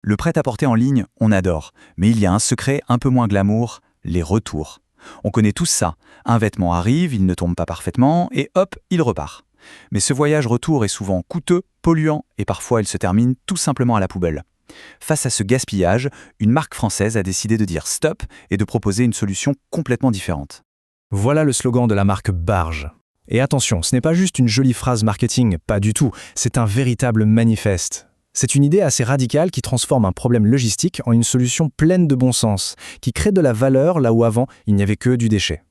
Le prêt-à-porter en ligne, on adore, mais il y a un secret un peu moins glamour, les retours. On connaît tous ça. Un vêtement arrive, il ne tombe pas parfaitement, et hop, il repart. Mais ce voyage retour est souvent coûteux, polluant, et parfois il se termine tout simplement à la poubelle. Face à ce gaspillage, une marque française a décidé de dire stop et de proposer une solution complètement différente. Voilà le slogan de la marque Barge. Et attention, ce n'est pas juste une jolie phrase marketing, pas du tout, c'est un véritable manifeste. C'est une idée assez radicale qui transforme un problème logistique en une solution pleine de bon sens, qui crée de la valeur là où avant il n'y avait que du déchet.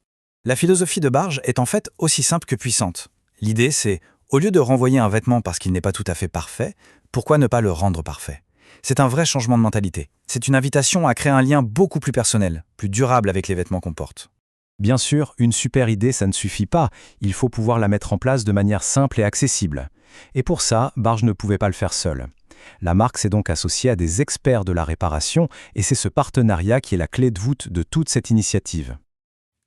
La philosophie de Barge est en fait aussi simple que puissante. L'idée c'est, au lieu de renvoyer un vêtement parce qu'il n'est pas tout à fait parfait, pourquoi ne pas le rendre parfait ? C'est un vrai changement de mentalité. C'est une invitation à créer un lien beaucoup plus personnel, plus durable avec les vêtements qu'on porte. Bien sûr, une super idée, ça ne suffit pas. Il faut pouvoir la mettre en place de manière simple et accessible. Et pour ça, Barge ne pouvait pas le faire seul. La marque s'est donc associée à des experts de la réparation et c'est ce partenariat qui est la clé de voûte de toute cette initiative.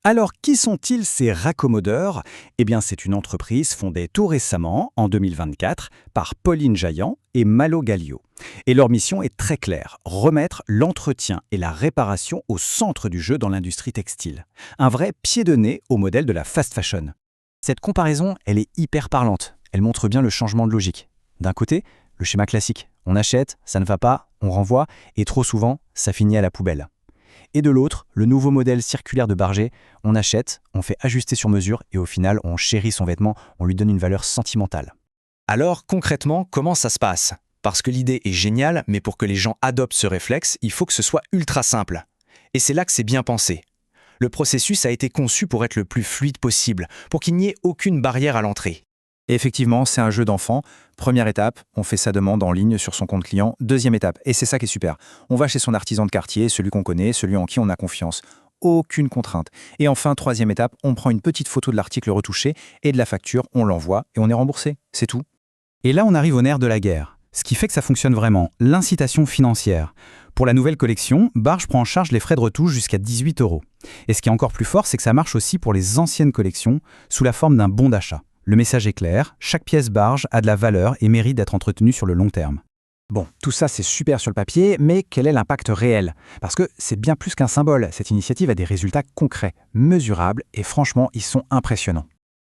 Alors, qui sont-ils ces raccommodeurs ? Eh bien, c'est une entreprise fondée tout récemment, en 2024, par Pauline Jaillant et Malo Gallio. Et leur mission est très claire, remettre l'entretien et la réparation au centre du jeu dans l'industrie textile. Un vrai pied de nez au modèle de la fast fashion. Cette comparaison, elle est hyper parlante. Elle montre bien le changement de logique. D'un côté, le schéma classique. On achète, ça ne va pas, on renvoie, et trop souvent, ça finit à la poubelle. Et de l'autre, le nouveau modèle circulaire de Barger, on achète, on fait ajuster sur mesure et au final, on chérit son vêtement, on lui donne une valeur sentimentale. Alors concrètement, comment ça se passe ? Parce que l'idée est géniale, mais pour que les gens adoptent ce réflexe, il faut que ce soit ultra simple. Et c'est là que c'est bien pensé. Le processus a été conçu pour être le plus fluide possible, pour qu'il n'y ait aucune barrière à l'entrée. Et effectivement, c'est un jeu d'enfant. Première étape, on fait sa demande en ligne sur son compte client. Deuxième étape, et c'est ça qui est super, on va chez son artisan de quartier, celui qu'on connaît, celui en qui on a confiance. Aucune contrainte. Et enfin, troisième étape, on prend une petite photo de l'article retouché et de la facture, on l'envoie et on est remboursé. C'est tout. Et là, on arrive au nerf de la guerre. Ce qui fait que ça fonctionne vraiment, l'incitation financière. Pour la nouvelle collection, Barge prend en charge les frais de retouche jusqu'à 18 €. Et ce qui est encore plus fort, c'est que ça marche aussi pour les anciennes collections sous la forme d'un bon d'achat. Le message est clair, chaque pièce Barge a de la valeur et mérite d'être entretenue sur le long terme. Bon, tout ça c'est super sur le papier, mais quel est l'impact réel ? Parce que c'est bien plus qu'un symbole, cette initiative a des résultats concrets, mesurables, et franchement, ils sont impressionnants.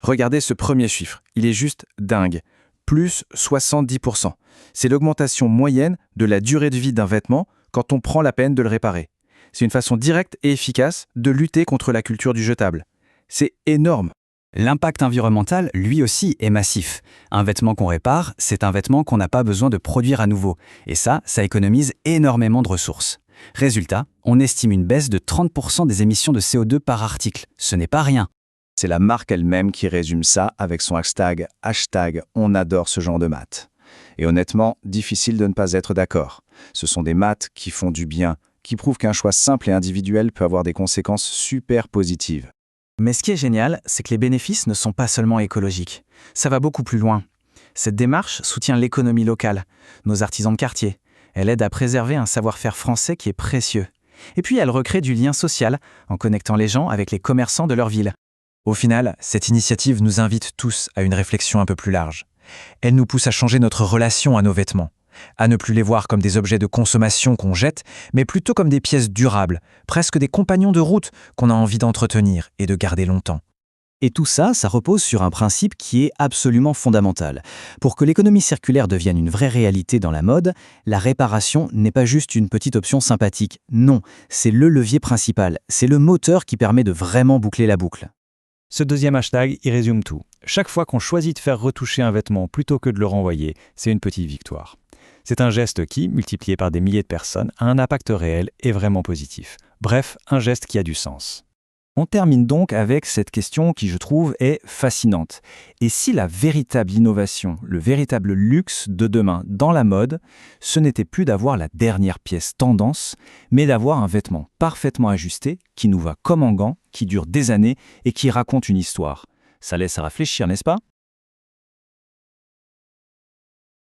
Regardez ce premier chiffre, il est juste dingue. Plus 70%. C'est l'augmentation moyenne de la durée de vie d'un vêtement quand on prend la peine de le réparer. C'est une façon directe et efficace de lutter contre la culture du jetable. C'est énorme. L'impact environnemental, lui aussi, est massif. Un vêtement qu'on répare, c'est un vêtement qu'on n'a pas besoin de produire à nouveau. Et ça économise énormément de ressources. Résultat, on estime une baisse de 30% des émissions de CO2 par article. Ce n'est pas rien. C'est la marque elle-même qui résume ça avec son hashtag on adore ce genre de maths. Et honnêtement, difficile de ne pas être d'accord. Ce sont des maths qui font du bien, qui prouvent qu'un choix simple et individuel peut avoir des conséquences super positives. Mais ce qui est génial, c'est que les bénéfices ne sont pas seulement écologiques. Ça va beaucoup plus loin. Cette démarche soutient l'économie locale, nos artisans de quartier. Elle aide à préserver un savoir-faire français qui est précieux. Et puis elle recrée du lien social en connectant les gens avec les commerçants de leur ville. Au final, cette initiative nous invite tous à une réflexion un peu plus large. Elle nous pousse à changer notre relation à nos vêtements, à ne plus les voir comme des objets de consommation qu'on jette, mais plutôt comme des pièces durables, presque des compagnons de route qu'on a envie d'entretenir et de garder longtemps. Et tout ça repose sur un principe qui est absolument fondamental. Pour que l'économie circulaire devienne une vraie réalité dans la mode, la réparation n'est pas juste une petite option sympathique. Non, c'est le levier principal, c'est le moteur qui permet de vraiment boucler la boucle. Ce deuxième hashtag, il résume tout. Chaque fois qu'on choisit de faire retoucher un vêtement plutôt que de le renvoyer, c'est une petite victoire. C'est un geste qui, multiplié par des milliers de personnes, a un impact réel et vraiment positif. Bref, un geste qui a du sens. On termine donc avec cette question qui, je trouve, est fascinante. Et si la véritable innovation, le véritable luxe de demain dans la mode, ce n'était plus d'avoir la dernière pièce tendance, mais d'avoir un vêtement parfaitement ajusté, qui nous va comme en gant, qui dure des années et qui raconte une histoire. Ça laisse à réfléchir, n'est-ce pas ?